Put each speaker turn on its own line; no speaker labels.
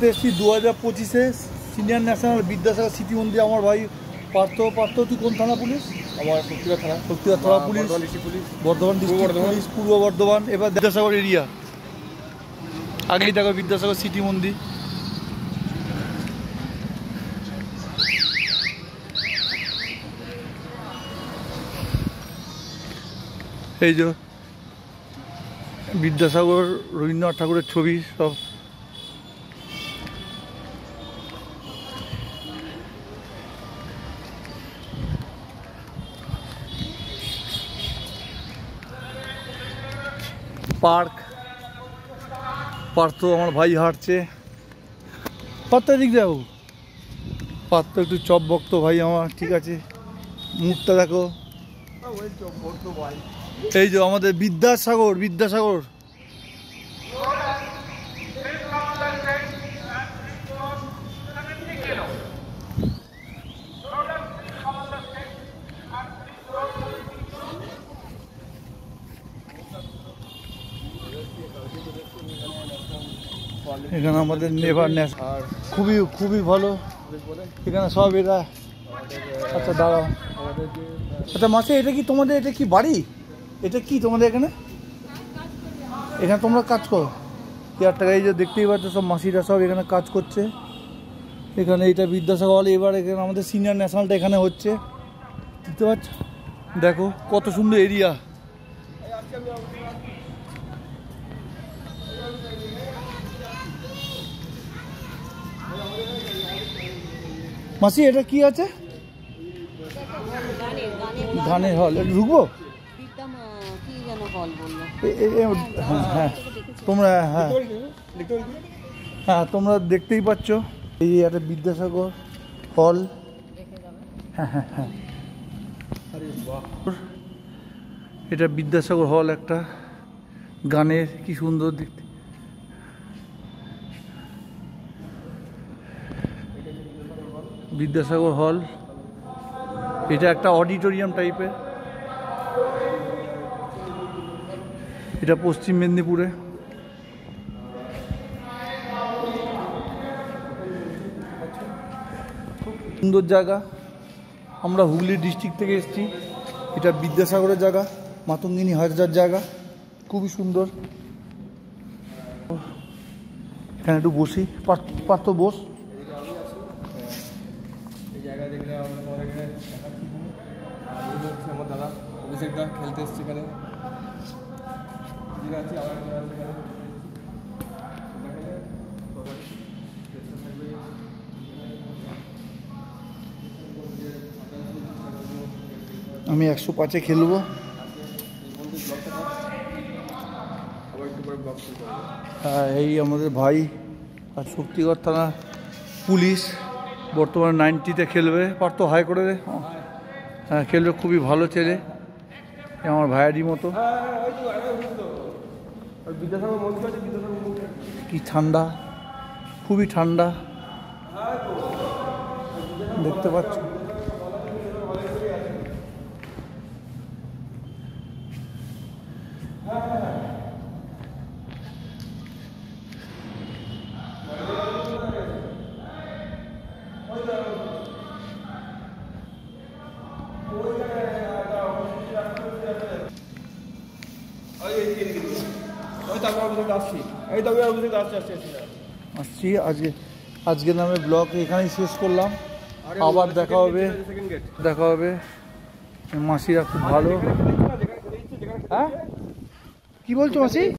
খেলতে এসেছি 2025-এ senior national Vidyasagar স্মৃতি মন্দির। আমার ভাই পার্থ তুই কোন থানা পুলিশ?
আমার শক্তিগড়
থানা পুলিশ, বর্ধমান ডিস্ট্রিক্ট পুলিশ, পূর্ব বর্ধমান। এবার বিদ্যাসাগর এরিয়া, আগেই দেখো বিদ্যাসাগর স্মৃতি মন্দির। এই যে বিদ্যাসাগর, রবীন্দ্রনাথ ঠাকুরের ছবি সব। পার্ক, পার্থ আমার ভাই হাঁটছে। পার্থ দিক যাবো, পার্থ একটু চপ ভক্ত ভাই আমার, ঠিক আছে। মুখটা দেখো। এই যে আমাদের বিদ্যাসাগর এখানে আমাদের নেভার ন্যাশনাল, খুবই ভালো এখানে সব। এরা আচ্ছা দাঁড়াও, আচ্ছা মাসে এটা কি তোমাদের, এটা কি বাড়ি, এটা কি তোমাদের এখানে তোমরা কাজ করো? টাকা এই যে দেখতেই পাচ্ছ সব মাসিরা সব এখানে কাজ করছে। এখানে এটা বিদ্যাসাগর হল। এবার এখানে আমাদের সিনিয়র ন্যাশনালটা এখানে হচ্ছে, দেখতে পাচ্ছ। দেখো কত সুন্দর এরিয়া। মাসি এটা কি আছে? গানের হল। ঢুকবো? হ্যাঁ তোমরা দেখতেই পাচ্ছ এই একটা বিদ্যাসাগর হল। হ্যাঁ এটা বিদ্যাসাগর হল, একটা গানের, কি সুন্দর দেখতে। বিদ্যাসাগর হল, এটা একটা অডিটোরিয়াম টাইপের। এটা পশ্চিম মেদিনীপুরে। সুন্দর জায়গা। আমরা হুগলি ডিস্ট্রিক্ট থেকে এসেছি। এটা বিদ্যাসাগরের জায়গা, মাতঙ্গিনী হাজরার জায়গা, খুবই সুন্দর। এখানে একটু বসি, পার্থ বস।
আমার দাদা অভিষেকদা খেলতে এসছে এখানে।
আমি 105-এ খেলবো। হ্যাঁ এই আমাদের ভাই আর শক্তিগড় থানা পুলিশ, বর্তমানে 90-তে খেলবে। পার্থ হাই করে দে। হ্যাঁ খেলবে, খুবই ভালো ছেলে, আমার ভাইয়েরই মতো। কি ঠান্ডা, খুবই ঠান্ডা, দেখতে পাচ্ছ। আসছি আজকে নামে ব্লগ এখানেই শেষ করলাম। আবার দেখা হবে। মাসিরা খুব ভালো। হ্যাঁ কি বলছো মাসি?